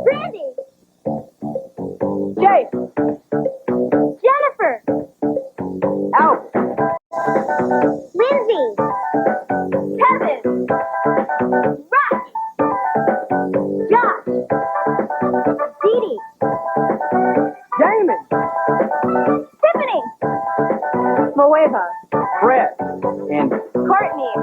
Brandy! Jay! Jennifer! Out! Lindsey! Kevin! Roqué! Josh! Deedee! Damon! Tiffini! Fred! And Courtney!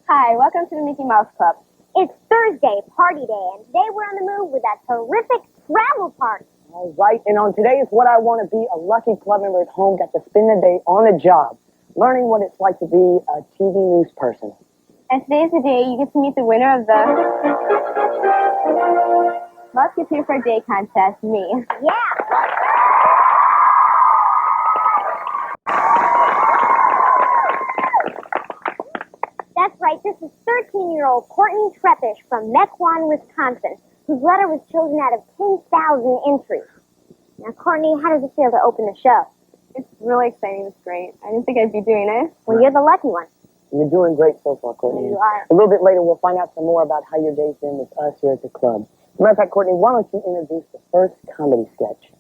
Hi, welcome to the Mickey Mouse Club. It's Thursday, party day, and today we're on the move with that terrific travel party. all right, and on today's What I Want to Be, a lucky club member at home got to spend the day on the job, learning what it's like to be a TV news person. And today's the day you get to meet the winner of the Musketeer for a Day contest, me. Yeah. That's right, this is 13-year-old Courtney Treppish from Mequon, Wisconsin, whose letter was chosen out of 10,000 entries. Now, Courtney, how does it feel to open the show? It's really exciting. It's great. I didn't think I'd be doing it. Well, you're the lucky one. You're doing great so far, Courtney. You are. A little bit later, we'll find out some more about how your day's been with us here at the club. As a matter of fact, Courtney, why don't you introduce the first comedy sketch?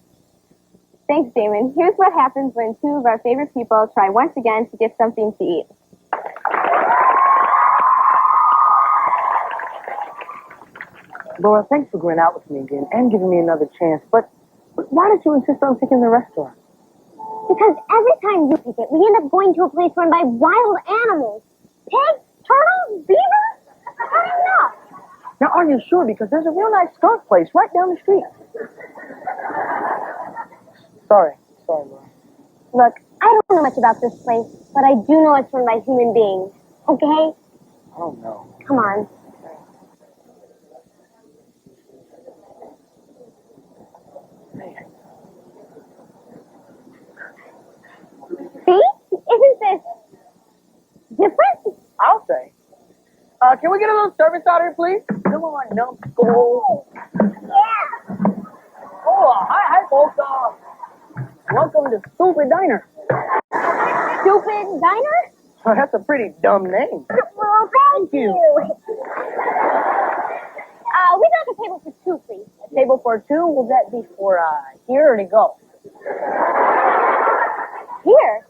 Thanks, Damon. Here's what happens when two of our favorite people try once again to get something to eat. Laura, thanks for going out with me again and giving me another chance, but why did you insist on picking the restaurant? Because every time you pick it, we end up going to a place run by wild animals. Pigs, turtles, beavers? I don't even know. Now, are you sure? Because there's a real nice skunk place right down the street. Sorry, Laura. Look, I don't know much about this place, but I do know it's run by human beings. Okay? Oh, no. Come on. See? Isn't this different? I'll say. Can we get a little service out here, please? Come on, numbskull. Yeah. Oh, hi, folks. Welcome to Stoopid Diner. Stoopid Diner? Oh, that's a pretty dumb name. Well, thank you. We'd like a table for two, please. A table for two? Will that be for here or to go? Here?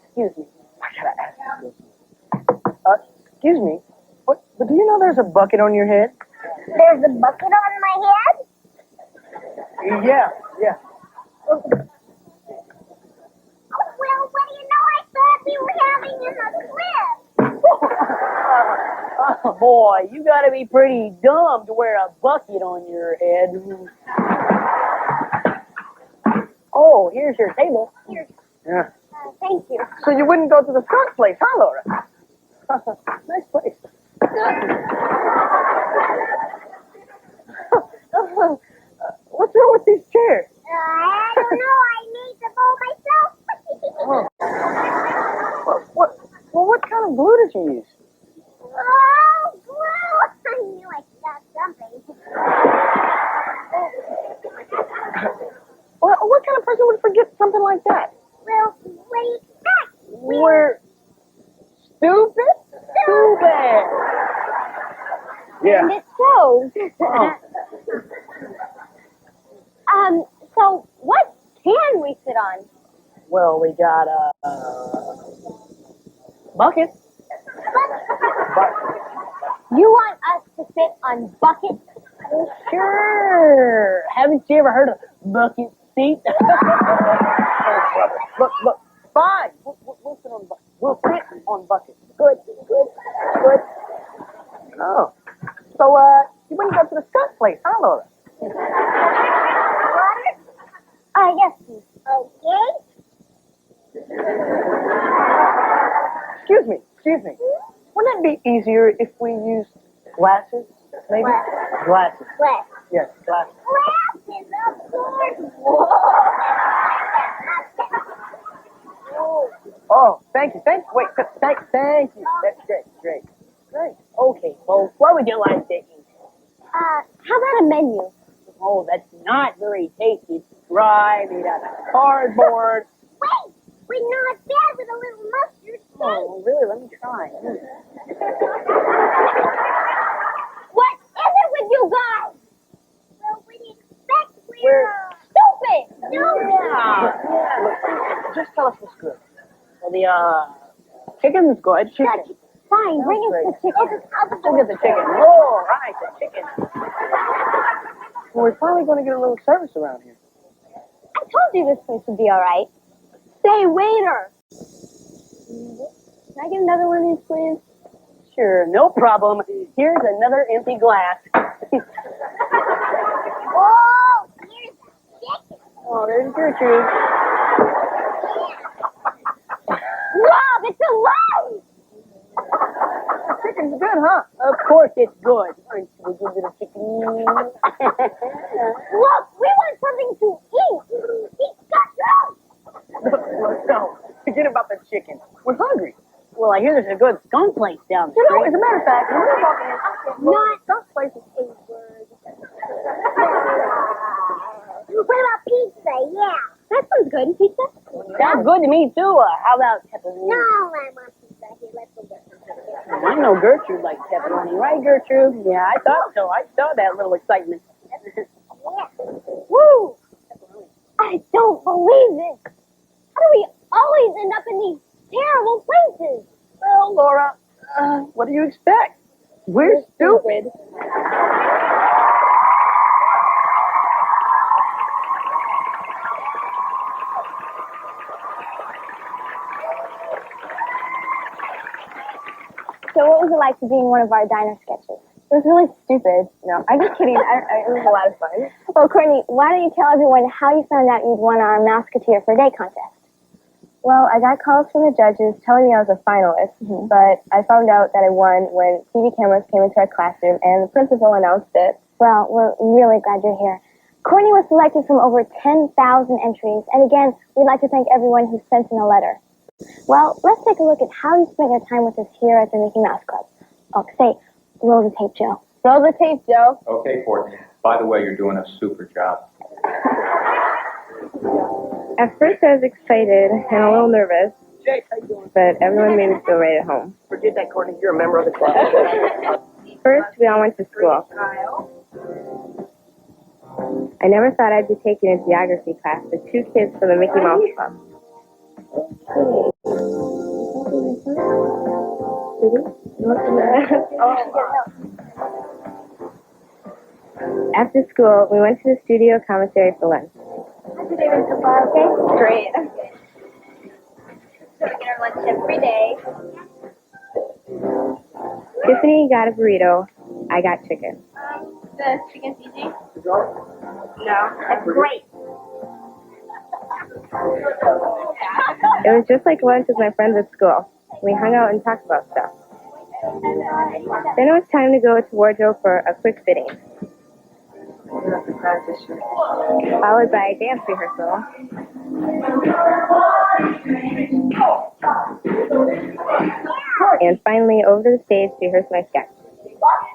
Excuse me. I gotta ask you. Excuse me. But do you know there's a bucket on your head? There's a bucket on my head? Yeah. Oh, well, what do you know? I thought we were having a quiz. Oh, boy, you gotta be pretty dumb to wear a bucket on your head. Oh, here's your table. Here. Yeah. Thank you. So you wouldn't go to the skunk place, huh, Laura? Nice place. What's wrong with these chairs? I don't know. I made the bowl myself. What kind of glue did you use? Oh, glue! I knew I forgot something. What kind of person would forget something like that? Well, what do you expect? We're stupid? Stupid! Yeah. And it shows. So what can we sit on? Well, we got a bucket. You want us to sit on buckets? Sure. Haven't you ever heard of bucket seat? Oh, brother. Look, fine. We'll sit on bucket. We'll sit on bucket. Good. Oh. So, you wouldn't go to the skunk place, huh, Laura? Water? Yes, please. Okay. Excuse me. Wouldn't it be easier if we used glasses, maybe? Glasses. Glass. Yes, glasses. Glasses, of course. Oh, thank you. Wait, thank you. That's great. Okay, folks, what would you like to eat? How about a menu? Oh, that's not very tasty. It's dry, made out of cardboard. Wait, we're not bad with a little mustard. Oh, really? Let me try. What is it with you guys? Well, we expect we're stupid. No. Yeah. Look, just tell us what's good. Well, the chicken's good. Chicken. Fine, bring us the chicken. We'll get the chicken. All right, the chicken. Well, we're finally going to get a little service around here. I told you this place would be all right. Say, waiter. Can I get another one of these, please? Sure, no problem. Here's another empty glass. Oh, here's the chicken. Oh, there's Gertrude. Rob, it's alive. Chicken's good, huh? Of course it's good. Aren't you a good little chicken? Look, we want something to eat. Eat Gertrude. No, forget about the chicken. We're hungry. Well, I hear there's a good skunk place down the street. You know, as a matter of fact, when we're walking in, Not skunk place is What about pizza? Yeah. That sounds good. Pizza? sounds good to me, too. How about pepperoni? No, I want pizza. Here, let's go get some pizza. I know Gertrude likes pepperoni, right, Gertrude? Yeah, I thought so. I saw that little excitement. Yeah. Woo! I don't believe it. How do we always end up in these terrible places? Well, Laura, what do you expect? We're stupid. So what was it like to be in one of our diner sketches? It was really stupid. No, I'm just kidding. It was a lot of fun. Well, Courtney, why don't you tell everyone how you found out you'd won our Mouseketeer for a Day contest? Well, I got calls from the judges telling me I was a finalist, but I found out that I won when TV cameras came into our classroom and the principal announced it. Well, we're really glad you're here. Courtney was selected from over 10,000 entries, and again, we'd like to thank everyone who sent in a letter. Well, let's take a look at how you spent your time with us here at the Mickey Mouse Club. Oh, say, roll the tape, Joe. Roll the tape, Joe. Okay, Courtney. By the way, you're doing a super job. At first, I was excited and a little nervous, Jake, how you doing? but everyone made me feel right at home. Forget that, Courtney. You're a member of the club. First, we all went to school. I never thought I'd be taking a geography class with two kids from the Mickey Mouse Club. After school, we went to the studio commissary for lunch. How's your day been so far, okay? Great. So we get our lunch every day. Tiffini got a burrito. I got chicken. The chicken's easy? No. That's great. It was just like lunch with my friends at school. We hung out and talked about stuff. Then it was time to go to wardrobe for a quick fitting, followed by a dance rehearsal. And finally over to the stage to rehearse my sketch. We want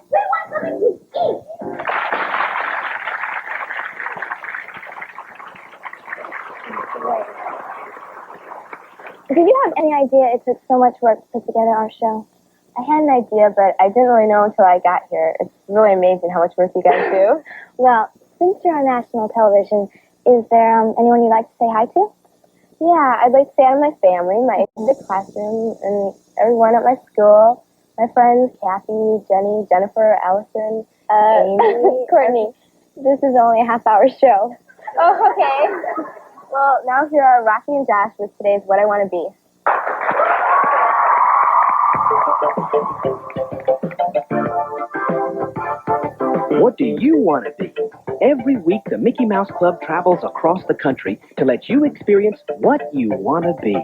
something to eat. Did you have any idea it took so much work to put together our show? I had an idea, but I didn't really know until I got here. It's really amazing how much work you guys do. Well, since you're on national television, is there anyone you'd like to say hi to? Yeah, I'd like to say hi to my family, my classroom, and everyone at my school. My friends, Kathy, Jenny, Jennifer, Allison, Amy, Courtney. This is only a half-hour show. Oh, okay. Well, now here are Roqué and Josh with today's What I Want to Be. What do you want to be? Every week, the Mickey Mouse Club travels across the country to let you experience what you want to be.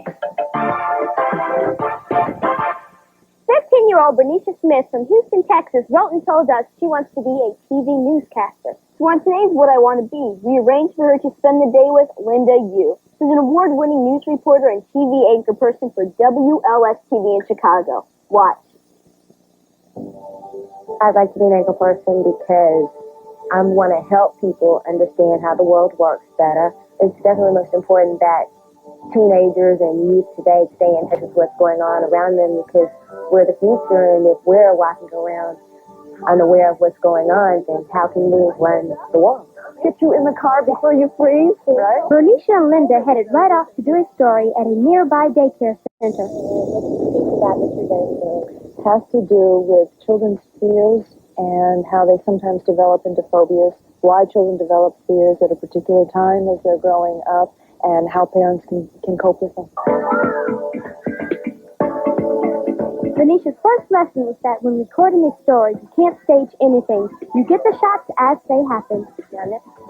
15-year-old Bernicia Smith from Houston, Texas, wrote and told us she wants to be a TV newscaster. So on today's What I Want to Be, we arranged for her to spend the day with Linda Yu, who's an award-winning news reporter and TV anchor person for WLS TV in Chicago. Watch. I'd like to be an anchor person because I want to help people understand how the world works better. It's definitely most important that teenagers and youth today stay in touch with what's going on around them because we're the future, and if we're walking around unaware of what's going on, then how can we run the world? Get you in the car before you freeze, right? Bernicia and Linda headed right off to do a story at a nearby daycare center. Has to do with children's fears and how they sometimes develop into phobias, why children develop fears at a particular time as they're growing up, and how parents can cope with them. Bernicia's first lesson was that when recording a story, you can't stage anything. You get the shots as they happen.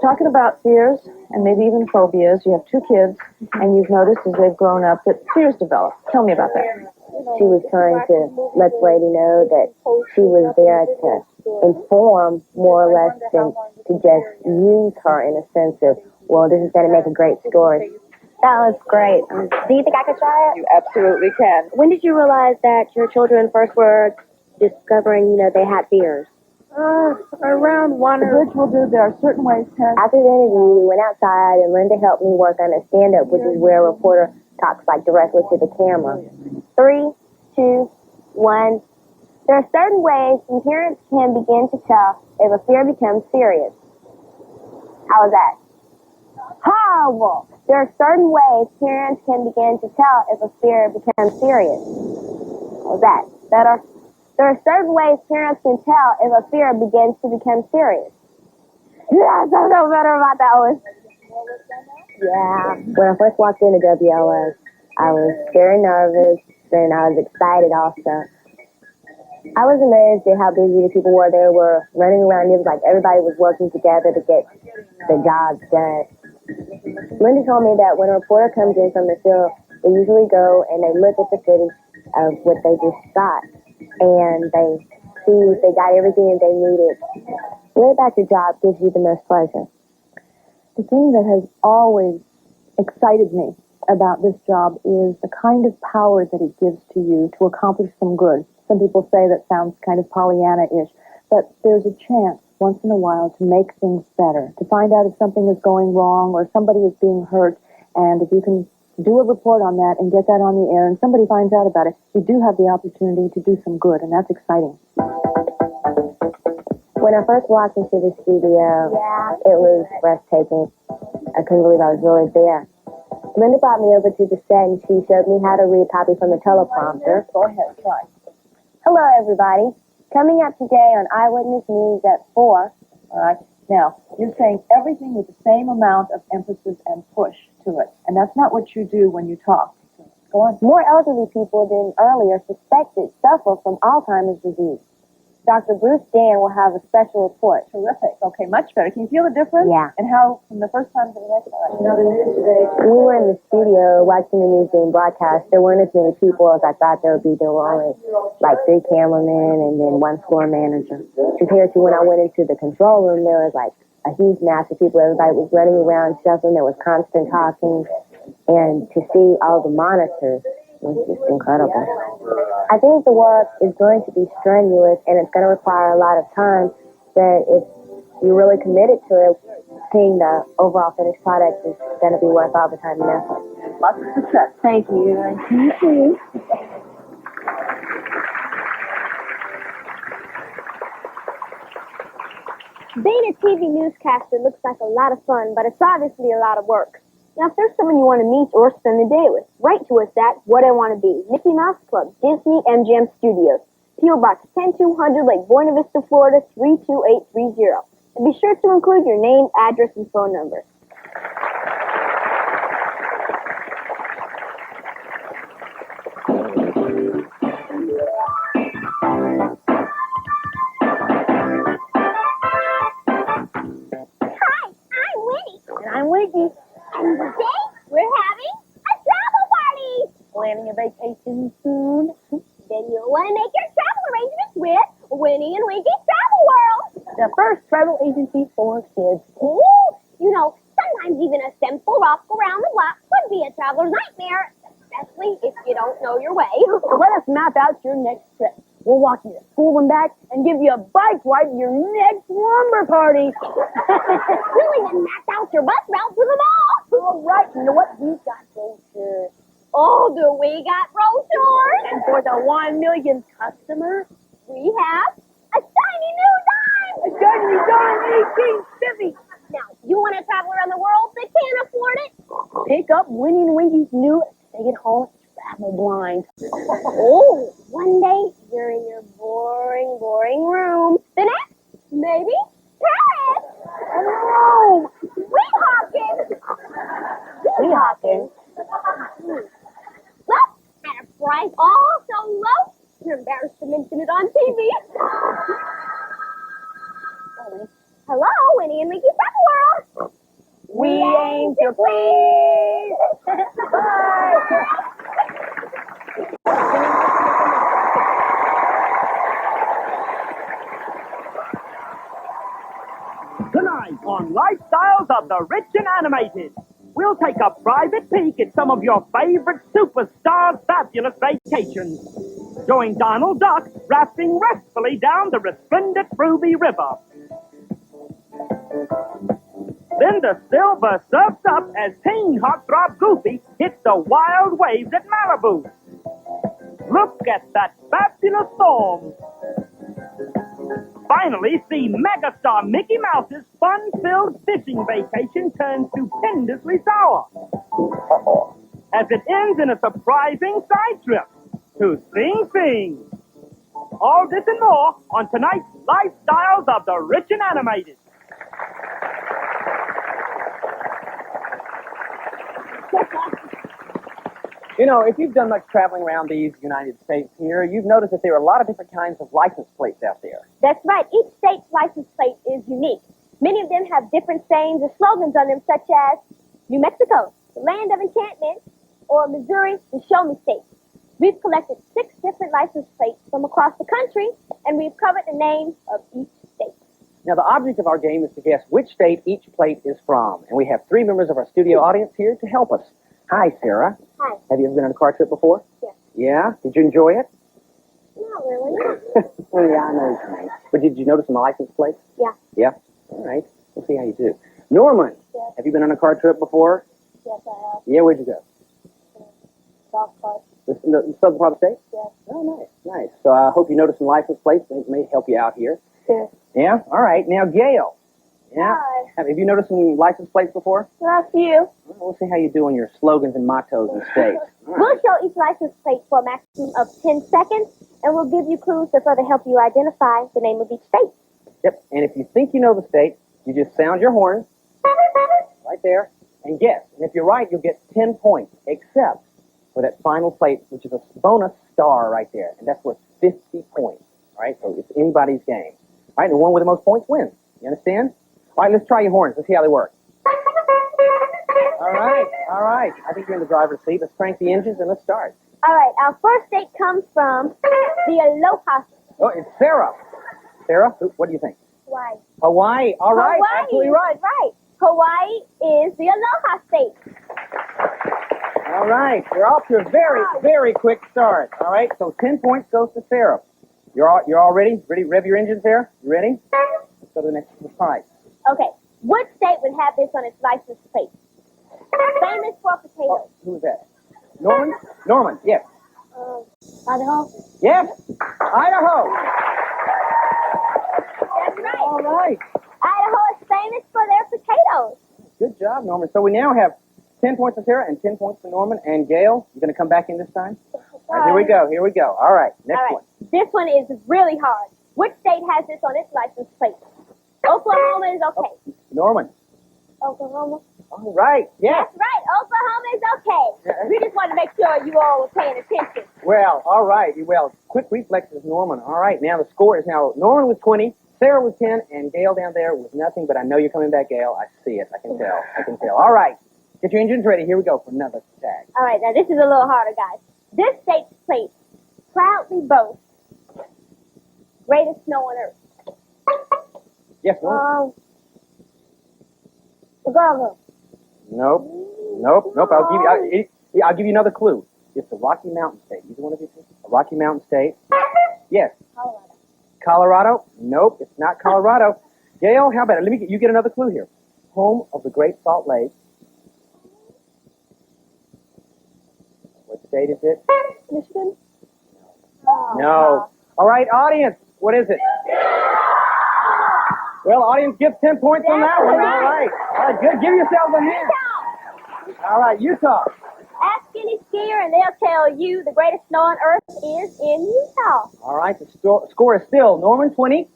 Talking about fears and maybe even phobias, you have two kids, and you've noticed as they've grown up that fears develop. Tell me about that. She was trying to let the lady know that she was there to inform more or less than to just use her in a sense of, well, this is going to make a great story. That was great. Do you think I could try it? You absolutely can. When did you realize that your children first were discovering, they had fears? Around one or... Which will do. There are certain ways to... After the interview, we went outside, and Linda helped me work on a stand-up, which is where a reporter talks directly to the camera. 3, 2, 1. There are certain ways parents can begin to tell if a fear becomes serious. How was that? Horrible! There are certain ways parents can begin to tell if a fear becomes serious. How was that? Better? There are certain ways parents can tell if a fear begins to become serious. Yes, I know better about that one. Yeah. When I first walked into WLS, I was very nervous, and I was excited also. I was amazed at how busy the people were. They were running around. It was like everybody was working together to get the job done. Linda told me that when a reporter comes in from the field, they usually go and they look at the footage of what they just shot, and they see if they got everything that they needed. What about your job gives you the most pleasure? The thing that has always excited me about this job is the kind of power that it gives to you to accomplish some good. Some people say that sounds kind of Pollyanna-ish, but there's a chance once in a while to make things better, to find out if something is going wrong or somebody is being hurt, and if you can do a report on that and get that on the air and somebody finds out about it, you do have the opportunity to do some good, and that's exciting. When I first walked into the studio, it was breathtaking. I couldn't believe I was really there. Linda brought me over to the set, and she showed me how to read copy from the teleprompter. Go ahead, try. Hello, everybody. Coming up today on Eyewitness News at 4. All right. Now, you're saying everything with the same amount of emphasis and push to it, and that's not what you do when you talk. So, go on. More elderly people than earlier suspected suffer from Alzheimer's disease. Dr. Bruce Dan will have a special report. Terrific. Okay, much better. Can you feel the difference? Yeah. And how, from the first time to the next? All right. Now, the news today. When we were in the studio watching the news being broadcast, there weren't as many people as I thought there would be. There were only 3 cameramen and then 1 floor manager. Compared to when I went into the control room, there was a huge mass of people. Everybody was running around, shuffling. There was constant talking. And to see all the monitors was just incredible. I think the work is going to be strenuous, and it's going to require a lot of time, that if you're really committed to it, seeing the overall finished product is going to be worth all the time and effort. Lots of success. Thank you. Thank you. Being a TV newscaster looks like a lot of fun, but it's obviously a lot of work. Now, if there's someone you want to meet or spend the day with, write to us at What I Want to Be, Mickey Mouse Club, Disney MGM Studios, P.O. Box 10200, Lake Buena Vista, Florida 32830. And be sure to include your name, address, and phone number. Hi, I'm Winnie. And I'm Winky. And today we're having a travel party. Planning a vacation soon. Then you'll want to make your travel arrangements with Winnie and Winky's Travel World. The first travel agency for kids. Ooh, you know, sometimes even a simple walk around the block could be a traveler's nightmare, especially if you don't know your way. So let us map out your next trip. We'll walk you to school and back and give you a bike ride to your next lumber party. We'll even map out your bus route to the mall. All right, you know what? We've got brochures. Oh, do we got brochures? And for the 1 millionth customer, We have a shiny new dime. a shiny new dime 1850. Now, you want to travel around the world but can't afford it? Pick up Winnie and Winky's new stay-at-home travel blind. Oh, one day you're in your boring, boring room. The next, maybe Paris. And Rome. Sweet Hawkins. Sweet Hawkins. Well, at a price all so low, you're embarrassed to mention it on TV. Hello, Winnie and Mickey's Travel World. We aim to please. Bye. Tonight on Lifestyles of the Rich and Animated, we'll take a private peek at some of your favorite superstars' fabulous vacations. Join Donald Duck rafting restfully down the resplendent Ruby River. Then the silver surfs up as Teen Heartthrob Goofy hits the wild waves at Malibu. Look at that fabulous storm. Finally, see megastar Mickey Mouse's fun-filled fishing vacation turn stupendously sour as it ends in a surprising side trip to Sing Sing. All this and more on tonight's Lifestyles of the Rich and Animated. You know, if you've done much traveling around these United States here, you've noticed that there are a lot of different kinds of license plates out there. That's right. Each state's license plate is unique. Many of them have different sayings or slogans on them, such as New Mexico, the land of enchantment, or Missouri, the show me state. We've collected 6 different license plates from across the country, and we've covered the names of each state. Now, the object of our game is to guess which state each plate is from. And we have 3 members of our studio audience here to help us. Hi, Sarah. Hi. Have you ever been on a car trip before? Yes. Yeah? Did you enjoy it? Not really. Oh, yeah, I know what you mean. But did you notice some license plates? Yeah. Yeah? All right. We'll see how you do. Norman, Yes. have you been on a car trip before? Yes, I have. Yeah, where'd you go? South Park. The southern part of the state? Yes. Oh, nice, nice. So I hope you noticed some license plates. They may help you out here. Yes. Yeah? All right. Now, Gail. Yeah? Hi. Have you noticed some license plates before? That's you. Well, we'll see how you do on your slogans and mottos and states. All We'll right. show each license plate for a maximum of 10 seconds, and we'll give you clues to further help you identify the name of each state. Yep. And if you think you know the state, you just sound your horn right there and guess. And if you're right, you'll get 10 points, except for that final plate, which is a bonus star right there. And that's worth 50 points. All right? So it's anybody's game. All right? And the one with the most points wins. You understand? All right, let's try your horns. Let's see how they work. All right, all right. I think you're in the driver's seat. Let's crank the engines and let's start. All right, our first state comes from the Aloha Oh, it's Sarah. Sarah, what do you think? Hawaii. Hawaii. All right, Hawaii absolutely is right. right. Hawaii is the Aloha state. All right, you're off to a very, very quick start. All right, so 10 points goes to Sarah. You're all ready? Ready? Rev your engines there. You ready? Let's go to the next slide. Okay, what state would have this on its license plate? Famous for potatoes. Who is that? Norman? Norman, yes. Idaho. Yes, Idaho. That's right. All right. Idaho is famous for their potatoes. Good job, Norman. So we now have 10 points for Sarah and 10 points for Norman. And Gail, you going to come back in this time? All right, here we go. Here we go. All right, next All right, one. this one is really hard. Which state has this on its license plate? Oklahoma is okay. Norman. Oklahoma. All right. Yes. That's right. Oklahoma is okay. We just wanted to make sure you all were paying attention. Well, all right. Well, quick reflexes, Norman. All right. Now the score is now Norman with 20, Sarah with 10, and Gail down there with nothing. But I know you're coming back, Gail. I see it. I can tell. I can tell. All right. Get your engines ready. Here we go for another tag. All right, now this is a little harder, guys. This state's plate proudly boasts greatest snow on earth. Yes, Norman. Chicago. Nope. I'll give you another clue. It's a Rocky Mountain state. Either one of you think? A Rocky Mountain state. Yes. Colorado. Colorado? Nope, it's not Colorado. Gail, how about it? You get another clue here. Home of the Great Salt Lake. What state is it? Michigan? No. All right, audience, what is it? Well, audience gets 10 points on that one. All right. All right, good. Give yourselves a hand. All right, Utah. Ask any skier and they'll tell you the greatest snow on earth is in Utah. All right, the score is still Norman 20,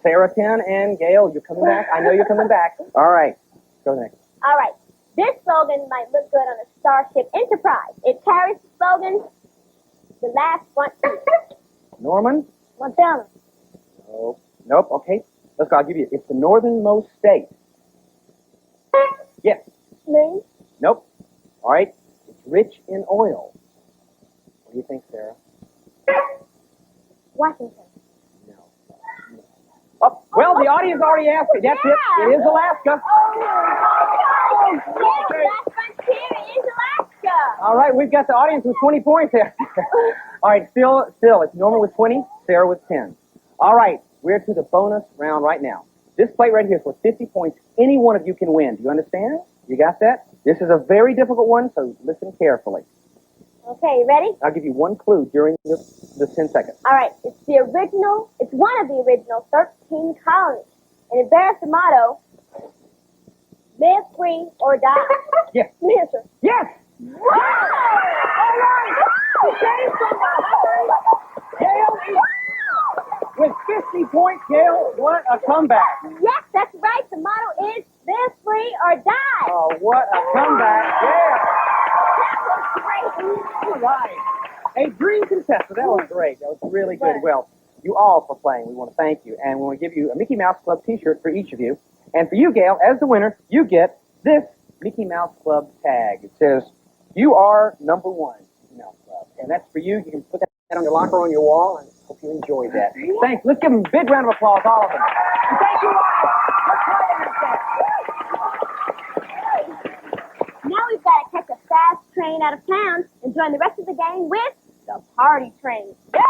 Sarah 10, and Gail, you're coming back. I know you're coming back. All right, go next. All right. This slogan might look good on a Starship Enterprise. It carries the slogan, the last frontier. Norman? Montana. Nope. Okay, let's go. I'll give you. It's the northernmost state. Yes. Maine. Nope. All right. It's rich in oil. What do you think, Sarah? Washington. No. Oh, well, the audience already asked it. That's it. It is Alaska. Yes, the last frontier is Alaska. All right, we've got the audience with 20 points there. All right, still, it's Norman with 20, Sarah with 10. All right, we're to the bonus round right now. This plate right here is for 50 points. Any one of you can win. Do you understand? You got that? This is a very difficult one, so listen carefully. Okay, you ready? I'll give you one clue during the 10 seconds. All right, it's one of the original 13 colonies, and it bears the motto, live free or die. Yes. New Hampshire. Yes! Wow! All right! Okay, Gail with 50 points, Gail, what a comeback. Yes, that's right. The motto is live free or die. Oh, what a comeback, yeah. That was great. All right. A dream contestant. That was great. That was really good. Well, you all for playing. We want to thank you. And we want to give you a Mickey Mouse Club t-shirt for each of you. And for you, Gail, as the winner, you get this Mickey Mouse Club tag. It says, you are number one, Mickey Mouse Club. And that's for you. You can put that on your locker or on your wall. And hope you enjoyed that. Thanks. Let's give them a big round of applause, all of them. And thank you all. Now we've got to catch a fast train out of town and join the rest of the gang with the party train. Yeah!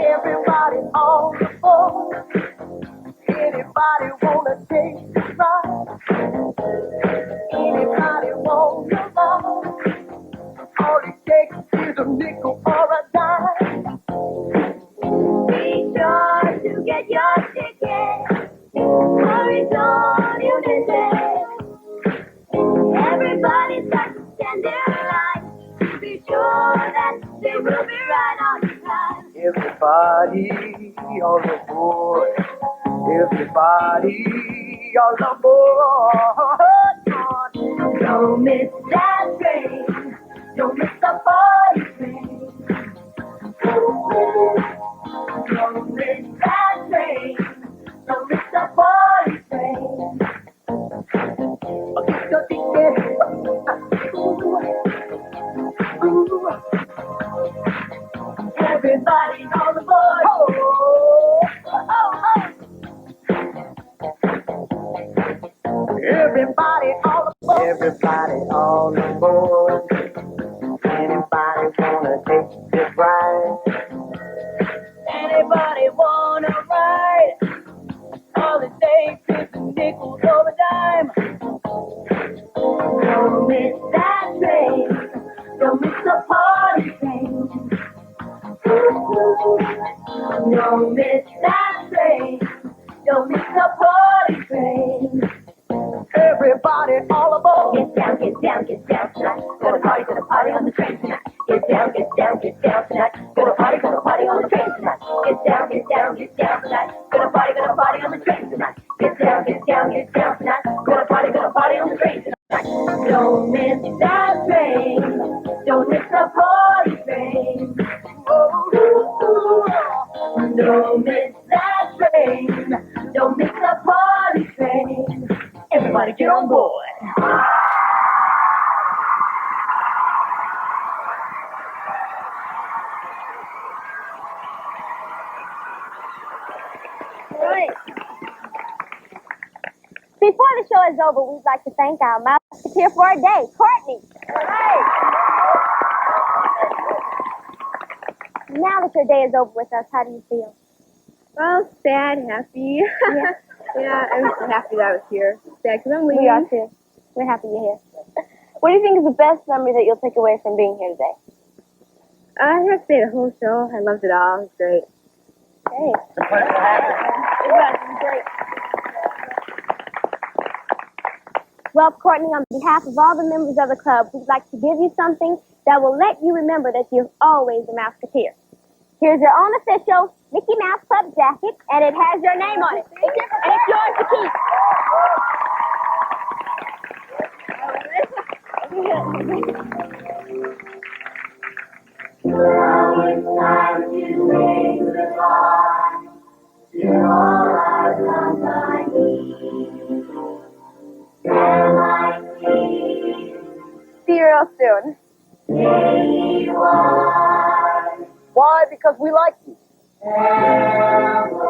Everybody on the board. Anybody wanna take a ride? Anybody wanna love? All it takes is a nickel or a dime. Be sure to get your ticket. Hurry, don't you miss it. Everybody's got to stand their line to be sure that they will be right on time. Everybody on the board. Everybody on the board. Don't miss that train. Don't miss the party train. Don't miss that train. Don't miss the party train. Get your ticket. Ooh. Everybody on the board. Everybody on the board. Everybody on the board. Anybody wanna take this ride? Anybody wanna ride? All it takes is a nickel or a dime. Don't miss that train. Don't miss the party train. Don't miss that train. Don't miss the party train. Everybody all aboard. Get down, get down, get down tonight. Gonna party on the train tonight. Get down, get down, get down tonight. Gonna party on the train tonight. Get down, get down, get down tonight. Gonna party on the train tonight. Get down, get down, get down tonight. Gonna party on the train tonight. Don't miss that train. Don't miss the party train. Don't miss that train. Don't miss the party train. Everybody get on board. Right. Before the show is over, we'd like to thank our Mouseketeer for our day, Courtney. Right. Now that your day is over with us, how do you feel? Well, sad, happy. Yeah. Yeah, I'm so happy that I was here. Sad because I'm leaving. We are too. We're happy you're here. What do you think is the best memory that you'll take away from being here today? I have to say the whole show. I loved it all. It was great. Hey. It's a pleasure to have you. It was great. Well, Courtney, on behalf of all the members of the club, we'd like to give you something that will let you remember that you're always a Mouseketeer. Here's your own official Mickey Mouse Club jacket, and it has your name on it. And it's yours to keep. Now it's time to say goodbye to all our company. And I see See you real soon. anyone Why? Because we like you. L-O-U-N-E.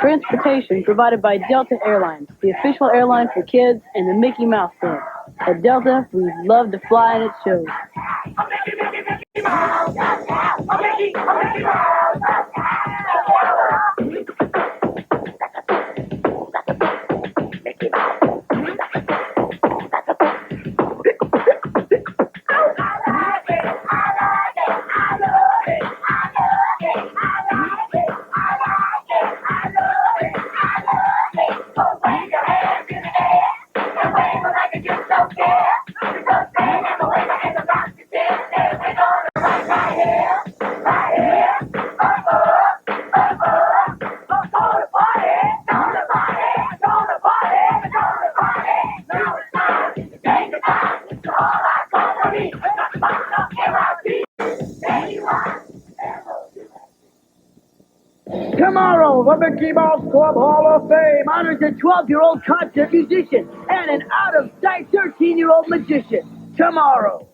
Transportation provided by Delta Airlines, the official airline for kids and the Mickey Mouse Club. At Delta, we love to fly and it shows. Tomorrow, the Mickey Mouse Club Hall of Fame honors a 12-year-old concert musician and an out-of-sight 13-year-old magician. Tomorrow.